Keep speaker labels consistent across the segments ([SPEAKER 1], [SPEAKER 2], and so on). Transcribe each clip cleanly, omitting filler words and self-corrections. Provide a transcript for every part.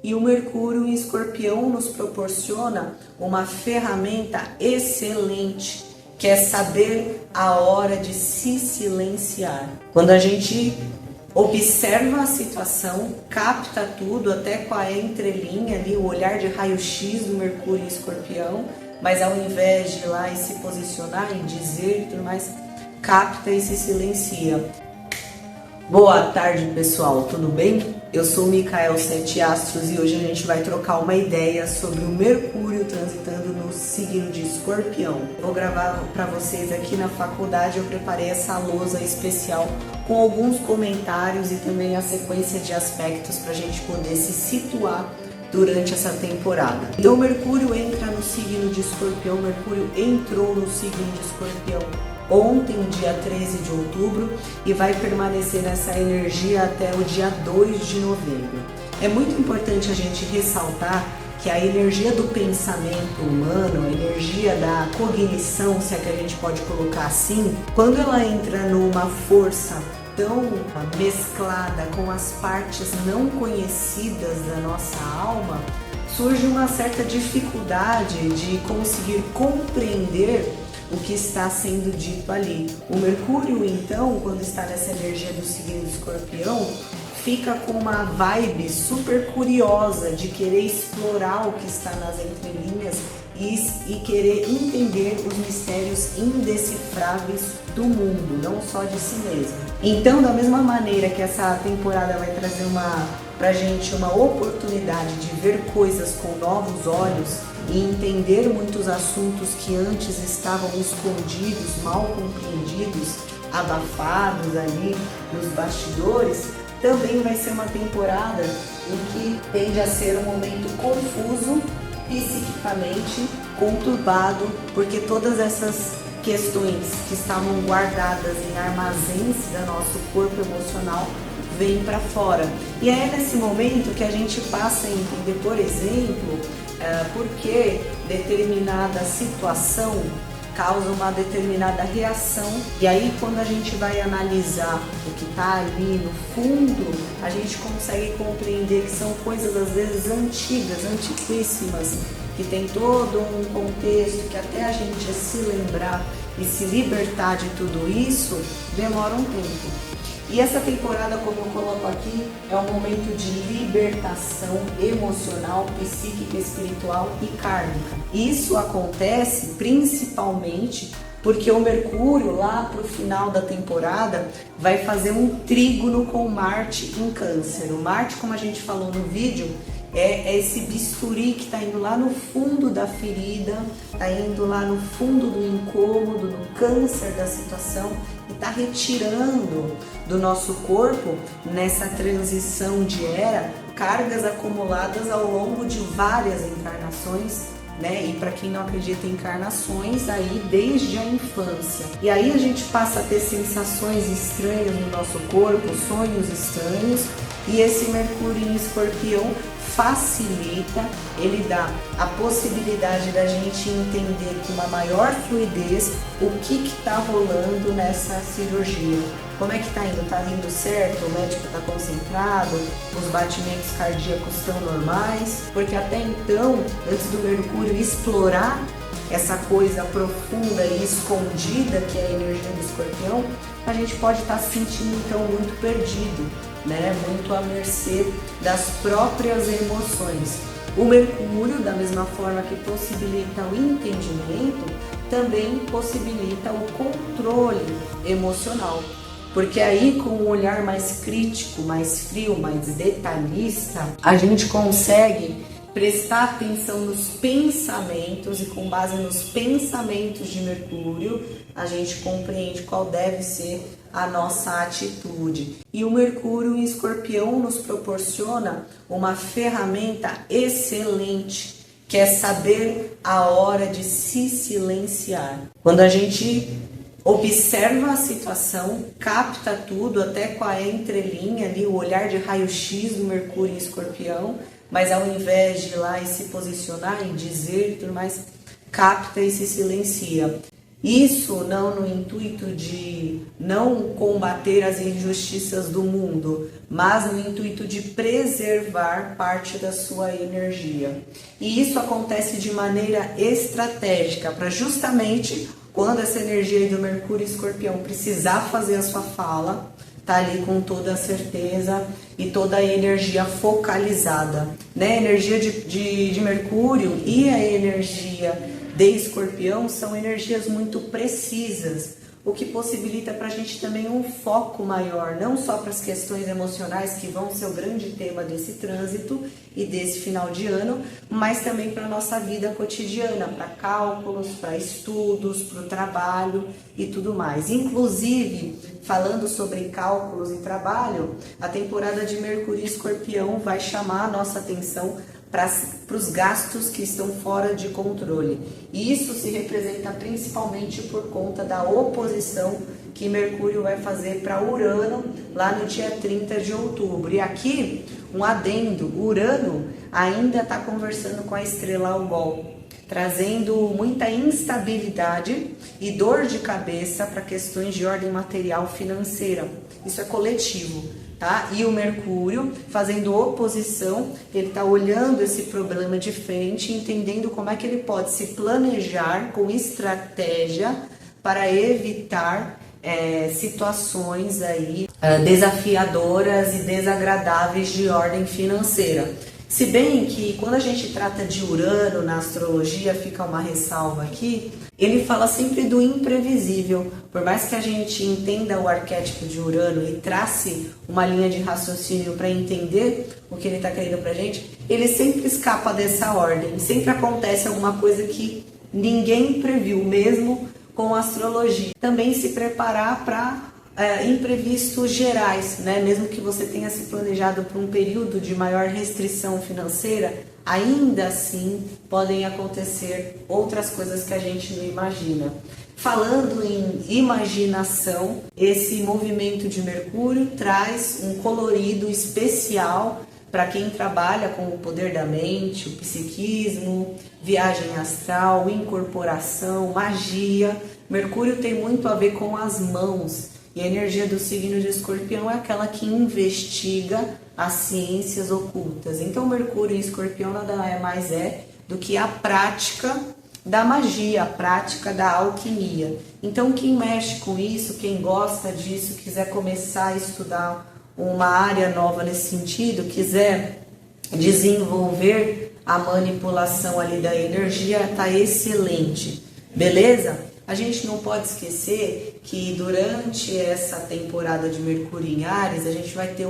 [SPEAKER 1] E o Mercúrio em Escorpião nos proporciona uma ferramenta excelente, que é saber a hora de se silenciar. Quando a gente observa a situação, capta tudo, até com a entrelinha ali, o olhar de raio-x do Mercúrio em Escorpião, mas ao invés de ir lá e se posicionar e dizer e tudo mais, capta e se silencia. Boa tarde, pessoal, tudo bem? Eu sou o Micael Sete Astros e hoje a gente vai trocar uma ideia sobre o Mercúrio transitando no signo de Escorpião. Vou gravar para vocês aqui na faculdade, eu preparei essa lousa especial com alguns comentários e também a sequência de aspectos para a gente poder se situar durante essa temporada. Então o Mercúrio entra no signo de Escorpião, Mercúrio entrou no signo de Escorpião ontem, dia 13 de outubro, e vai permanecer nessa energia até o dia 2 de novembro. É muito importante a gente ressaltar que a energia do pensamento humano, a energia da cognição, se é que a gente pode colocar assim, quando ela entra numa força tão mesclada com as partes não conhecidas da nossa alma, surge uma certa dificuldade de conseguir compreender o que está sendo dito ali. O Mercúrio, então, quando está nessa energia do signo de Escorpião, fica com uma vibe super curiosa de querer explorar o que está nas entrelinhas e querer entender os mistérios indecifráveis do mundo, não só de si mesmo. Então, da mesma maneira que essa temporada vai trazer pra gente uma oportunidade de ver coisas com novos olhos e entender muitos assuntos que antes estavam escondidos, mal compreendidos, abafados ali nos bastidores, também vai ser uma temporada em que tende a ser um momento confuso, psiquicamente conturbado, porque todas essas questões que estavam guardadas em armazéns do nosso corpo emocional vêm para fora. E é nesse momento que a gente passa a entender, por exemplo, por que determinada situação causa uma determinada reação. E aí, quando a gente vai analisar o que está ali no fundo, a gente consegue compreender que são coisas às vezes antigas, antiquíssimas, que tem todo um contexto que até a gente se lembrar e se libertar de tudo isso demora um tempo. E essa temporada, como eu coloco aqui, é um momento de libertação emocional, psíquica, espiritual e kármica. Isso acontece principalmente porque o Mercúrio, lá para o final da temporada, vai fazer um trígono com Marte em Câncer. O Marte, como a gente falou no vídeo, é esse bisturi que está indo lá no fundo da ferida, está indo lá no fundo do incômodo, no câncer da situação, e está retirando do nosso corpo, nessa transição de era, cargas acumuladas ao longo de várias encarnações, né? E para quem não acredita em encarnações, aí desde a infância. E aí a gente passa a ter sensações estranhas no nosso corpo, sonhos estranhos, e esse Mercúrio em Escorpião facilita, ele dá a possibilidade da gente entender com uma maior fluidez o que está rolando nessa cirurgia. Como é que está indo? Está indo certo? O médico está concentrado? Os batimentos cardíacos estão normais? Porque até então, antes do Mercúrio explorar essa coisa profunda e escondida que é a energia do Escorpião, a gente pode estar se sentindo então muito perdido, né? Muito à mercê das próprias emoções. O Mercúrio, da mesma forma que possibilita o entendimento, também possibilita o controle emocional. Porque aí, com um olhar mais crítico, mais frio, mais detalhista, a gente consegue prestar atenção nos pensamentos e, com base nos pensamentos de Mercúrio, a gente compreende qual deve ser a nossa atitude. E o Mercúrio em Escorpião nos proporciona uma ferramenta excelente, que é saber a hora de se silenciar. Quando a gente observa a situação, capta tudo, até com a entrelinha ali, o olhar de raio-x do Mercúrio em Escorpião, mas ao invés de ir lá e se posicionar e dizer e tudo mais, capta e se silencia. Isso não no intuito de não combater as injustiças do mundo, mas no intuito de preservar parte da sua energia. E isso acontece de maneira estratégica, para justamente quando essa energia aí do Mercúrio Escorpião precisar fazer a sua fala, tá ali com toda a certeza e toda a energia focalizada, né? A energia de Mercúrio e a energia de Escorpião são energias muito precisas, o que possibilita para a gente também um foco maior, não só para as questões emocionais, que vão ser o grande tema desse trânsito e desse final de ano, mas também para a nossa vida cotidiana, para cálculos, para estudos, para o trabalho e tudo mais. Inclusive, falando sobre cálculos e trabalho, a temporada de Mercúrio e Escorpião vai chamar a nossa atenção para os gastos que estão fora de controle. E isso se representa principalmente por conta da oposição que Mercúrio vai fazer para Urano lá no dia 30 de outubro. E aqui, um adendo, Urano ainda está conversando com a estrela Algol, trazendo muita instabilidade e dor de cabeça para questões de ordem material financeira. Isso é coletivo. Tá? E o Mercúrio fazendo oposição, ele está olhando esse problema de frente, entendendo como é que ele pode se planejar com estratégia para evitar situações aí desafiadoras e desagradáveis de ordem financeira. Se bem que quando a gente trata de Urano na astrologia, fica uma ressalva aqui, ele fala sempre do imprevisível. Por mais que a gente entenda o arquétipo de Urano e trace uma linha de raciocínio para entender o que ele está querendo para a gente, ele sempre escapa dessa ordem. Sempre acontece alguma coisa que ninguém previu, mesmo com a astrologia. Também se preparar para imprevistos gerais, né? Mesmo que você tenha se planejado para um período de maior restrição financeira, ainda assim podem acontecer outras coisas que a gente não imagina. Falando em imaginação, esse movimento de Mercúrio traz um colorido especial para quem trabalha com o poder da mente, o psiquismo, viagem astral, incorporação, magia. Mercúrio tem muito a ver com as mãos. E a energia do signo de Escorpião é aquela que investiga as ciências ocultas. Então, Mercúrio em Escorpião nada mais do que a prática da magia, a prática da alquimia. Então, quem mexe com isso, quem gosta disso, quiser começar a estudar uma área nova nesse sentido, quiser desenvolver a manipulação ali da energia, tá excelente, beleza? A gente não pode esquecer que durante essa temporada de Mercúrio em Áries, a gente vai ter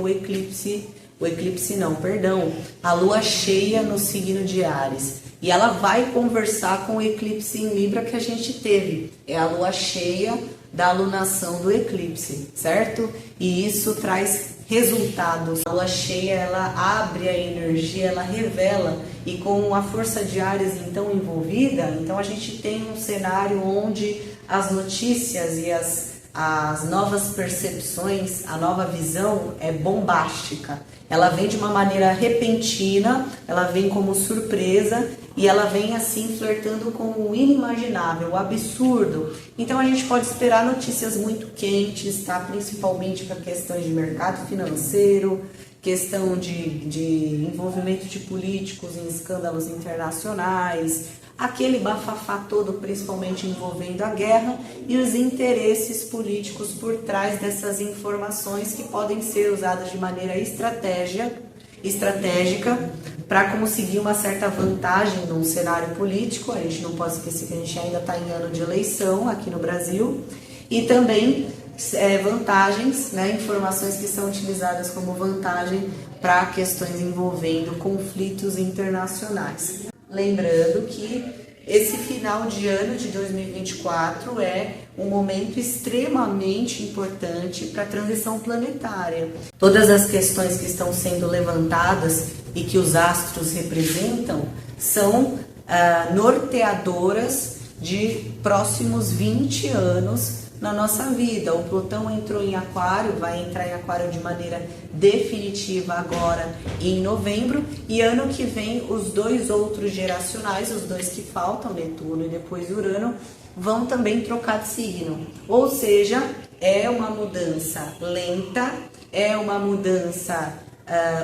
[SPEAKER 1] a lua cheia no signo de Áries. E ela vai conversar com o eclipse em Libra que a gente teve. É a lua cheia da alunação do eclipse, certo? E isso traz resultados. A lua cheia, ela abre a energia, ela revela, e com a força de Áries então envolvida, então a gente tem um cenário onde as notícias e as novas percepções, a nova visão é bombástica. Ela vem de uma maneira repentina, ela vem como surpresa e ela vem assim flertando com o inimaginável, o absurdo. Então a gente pode esperar notícias muito quentes, tá? Principalmente para questões de mercado financeiro, questão de envolvimento de políticos em escândalos internacionais, aquele bafafá todo, principalmente envolvendo a guerra e os interesses políticos por trás dessas informações que podem ser usadas de maneira estratégica para conseguir uma certa vantagem num cenário político. A gente não pode esquecer que a gente ainda está em ano de eleição aqui no Brasil, e também vantagens, né, informações que são utilizadas como vantagem para questões envolvendo conflitos internacionais. Lembrando que esse final de ano de 2024 é um momento extremamente importante para a transição planetária. Todas as questões que estão sendo levantadas e que os astros representam são norteadoras de próximos 20 anos na nossa vida. O Plutão entrou em Aquário, vai entrar em Aquário de maneira definitiva agora em novembro, e ano que vem os dois outros geracionais, os dois que faltam, Netuno e depois Urano, vão também trocar de signo. Ou seja, é uma mudança lenta, é uma mudança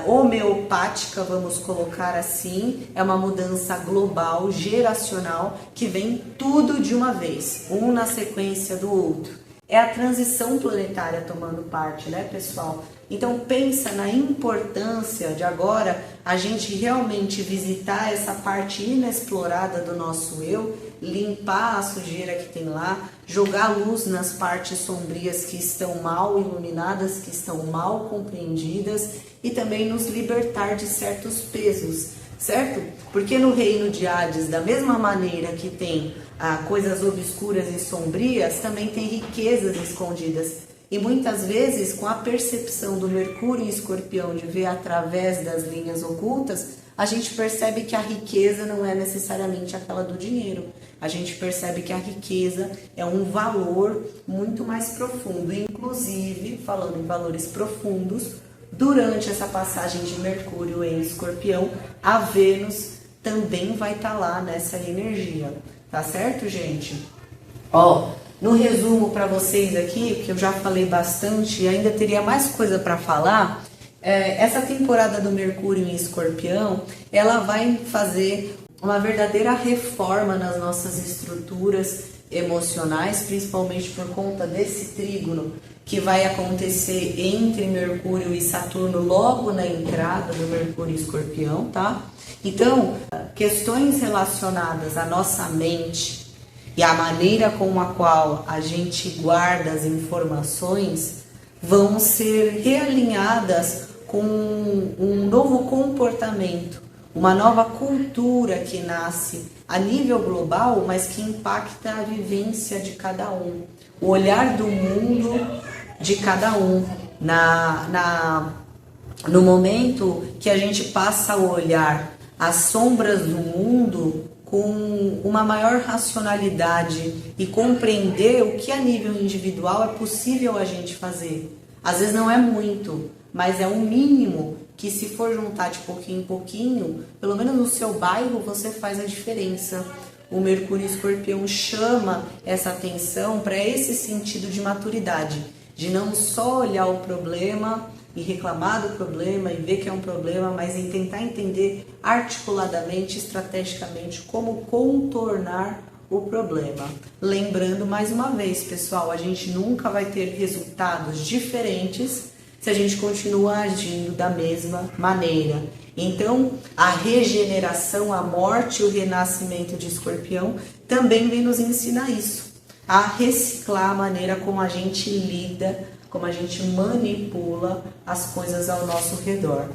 [SPEAKER 1] homeopática, vamos colocar assim, é uma mudança global, geracional, que vem tudo de uma vez, um na sequência do outro. É a transição planetária tomando parte, né, pessoal? Então pensa na importância de agora a gente realmente visitar essa parte inexplorada do nosso eu, limpar a sujeira que tem lá, jogar luz nas partes sombrias que estão mal iluminadas, que estão mal compreendidas e também nos libertar de certos pesos, certo? Porque no reino de Hades, da mesma maneira que tem coisas obscuras e sombrias, também tem riquezas escondidas. E muitas vezes, com a percepção do Mercúrio em Escorpião de ver através das linhas ocultas, a gente percebe que a riqueza não é necessariamente aquela do dinheiro. A gente percebe que a riqueza é um valor muito mais profundo. Inclusive, falando em valores profundos, durante essa passagem de Mercúrio em Escorpião, a Vênus também vai estar lá nessa energia. Tá certo, gente? No resumo para vocês aqui, porque eu já falei bastante e ainda teria mais coisa para falar, essa temporada do Mercúrio em Escorpião, ela vai fazer uma verdadeira reforma nas nossas estruturas emocionais, principalmente por conta desse trígono que vai acontecer entre Mercúrio e Saturno logo na entrada do Mercúrio em Escorpião, tá? Então, questões relacionadas à nossa mente e a maneira com a qual a gente guarda as informações vão ser realinhadas com um novo comportamento, uma nova cultura que nasce a nível global, mas que impacta a vivência de cada um, o olhar do mundo de cada um, no momento que a gente passa a olhar as sombras do mundo com uma maior racionalidade e compreender o que a nível individual é possível a gente fazer. Às vezes não é muito, mas é um mínimo que, se for juntar de pouquinho em pouquinho, pelo menos no seu bairro você faz a diferença. O Mercúrio Escorpião chama essa atenção para esse sentido de maturidade, de não só olhar o problema e reclamar do problema e ver que é um problema, mas em tentar entender articuladamente, estrategicamente, como contornar o problema. Lembrando mais uma vez, pessoal, a gente nunca vai ter resultados diferentes se a gente continua agindo da mesma maneira. Então, a regeneração, a morte e o renascimento de Escorpião também vem nos ensinar isso, a reciclar a maneira como a gente lida, como a gente manipula as coisas ao nosso redor.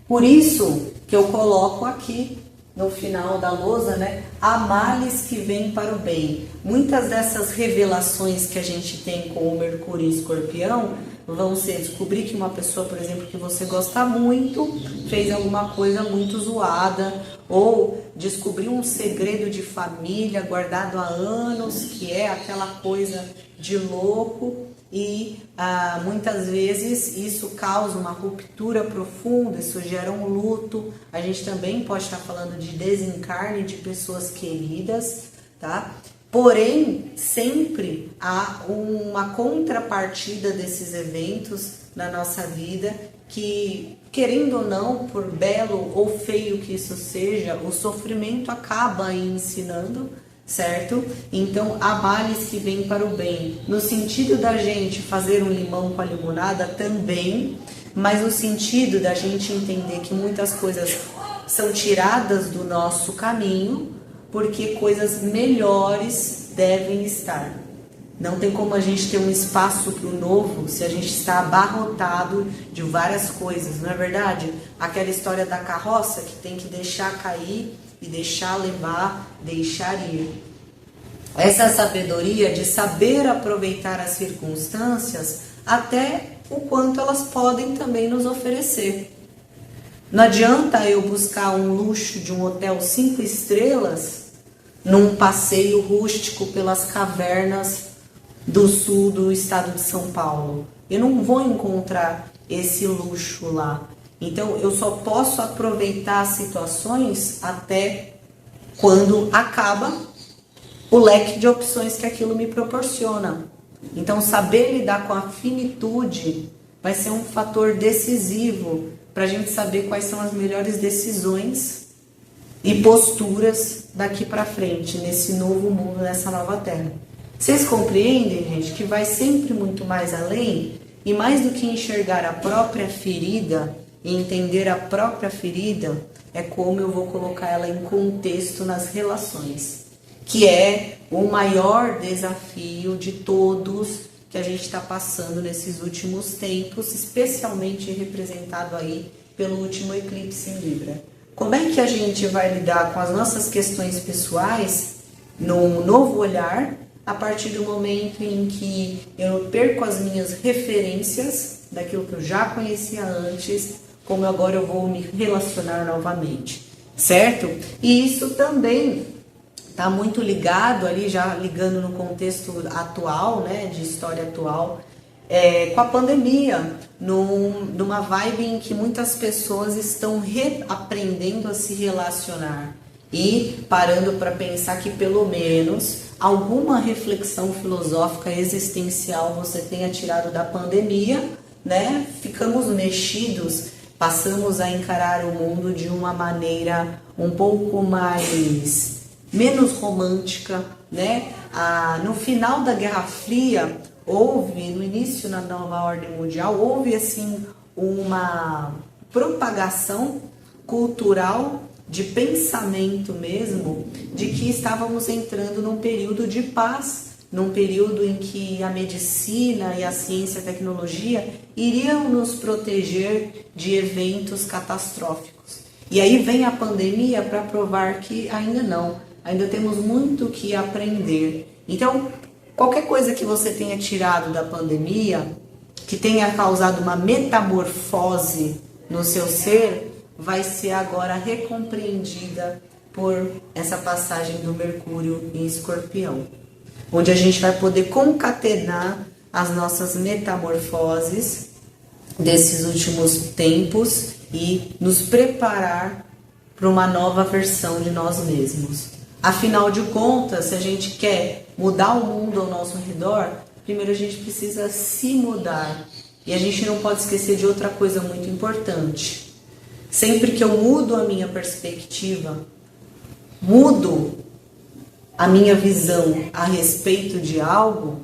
[SPEAKER 1] Por isso que eu coloco aqui no final da lousa, né, há males que vêm para o bem. Muitas dessas revelações que a gente tem com o Mercúrio em Escorpião vão ser descobrir que uma pessoa, por exemplo, que você gosta muito, fez alguma coisa muito zoada, ou descobrir um segredo de família guardado há anos, que é aquela coisa de louco, e muitas vezes isso causa uma ruptura profunda, isso gera um luto. A gente também pode estar falando de desencarne de pessoas queridas, tá? Porém, sempre há uma contrapartida desses eventos na nossa vida que, querendo ou não, por belo ou feio que isso seja, o sofrimento acaba ensinando, certo? Então, há males que vêm para o bem, no sentido da gente fazer um limão com a limonada também, mas no sentido da gente entender que muitas coisas são tiradas do nosso caminho, porque coisas melhores devem estar. Não tem como a gente ter um espaço para o novo se a gente está abarrotado de várias coisas, não é verdade? Aquela história da carroça que tem que deixar cair e deixar levar, deixar ir. Essa sabedoria de saber aproveitar as circunstâncias até o quanto elas podem também nos oferecer. Não adianta eu buscar um luxo de um hotel 5 estrelas num passeio rústico pelas cavernas do sul do estado de São Paulo. Eu não vou encontrar esse luxo lá. Então, eu só posso aproveitar as situações até quando acaba o leque de opções que aquilo me proporciona. Então, saber lidar com a finitude vai ser um fator decisivo para a gente saber quais são as melhores decisões e posturas daqui para frente, nesse novo mundo, nessa nova terra. Vocês compreendem, gente, que vai sempre muito mais além, e mais do que enxergar a própria ferida e entender a própria ferida, é como eu vou colocar ela em contexto nas relações, que é o maior desafio de todos que a gente está passando nesses últimos tempos, especialmente representado aí pelo último eclipse em Libra. Como é que a gente vai lidar com as nossas questões pessoais num novo olhar, a partir do momento em que eu perco as minhas referências daquilo que eu já conhecia antes, como agora eu vou me relacionar novamente, certo? E isso também está muito ligado ali, já ligando no contexto atual, né, de história atual, com a pandemia, numa vibe em que muitas pessoas estão reaprendendo a se relacionar e parando para pensar que pelo menos alguma reflexão filosófica existencial você tenha tirado da pandemia, né? Ficamos mexidos, passamos a encarar o mundo de uma maneira um pouco menos romântica, né? No final da Guerra Fria, no início da nova ordem mundial, houve assim uma propagação cultural de pensamento mesmo, de que estávamos entrando num período de paz, num período em que a medicina e a ciência e a tecnologia iriam nos proteger de eventos catastróficos. E aí vem a pandemia para provar que ainda não, ainda temos muito que aprender. Então, qualquer coisa que você tenha tirado da pandemia, que tenha causado uma metamorfose no seu ser, vai ser agora recompreendida por essa passagem do Mercúrio em Escorpião, onde a gente vai poder concatenar as nossas metamorfoses desses últimos tempos e nos preparar para uma nova versão de nós mesmos. Afinal de contas, se a gente quer mudar o mundo ao nosso redor, primeiro a gente precisa se mudar. E a gente não pode esquecer de outra coisa muito importante. Sempre que eu mudo a minha perspectiva, mudo a minha visão a respeito de algo,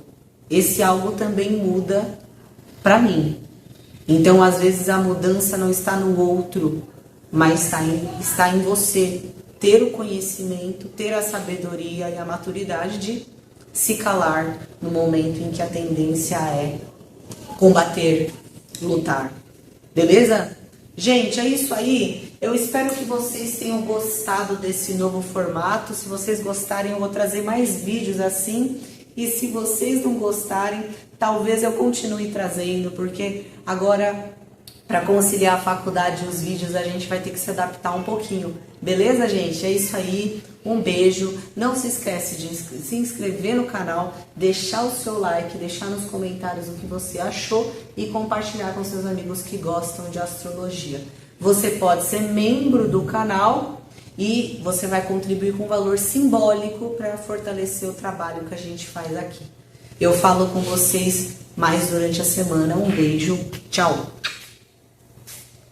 [SPEAKER 1] esse algo também muda para mim. Então, às vezes, a mudança não está no outro, mas está em você. Ter o conhecimento, ter a sabedoria e a maturidade de se calar no momento em que a tendência é combater, lutar. Beleza? Gente, é isso aí. Eu espero que vocês tenham gostado desse novo formato. Se vocês gostarem, eu vou trazer mais vídeos assim. E se vocês não gostarem, talvez eu continue trazendo, porque agora, para conciliar a faculdade e os vídeos, a gente vai ter que se adaptar um pouquinho. Beleza, gente? É isso aí. Um beijo. Não se esquece de se inscrever no canal, deixar o seu like, deixar nos comentários o que você achou e compartilhar com seus amigos que gostam de astrologia. Você pode ser membro do canal e você vai contribuir com um valor simbólico para fortalecer o trabalho que a gente faz aqui. Eu falo com vocês mais durante a semana. Um beijo. Tchau.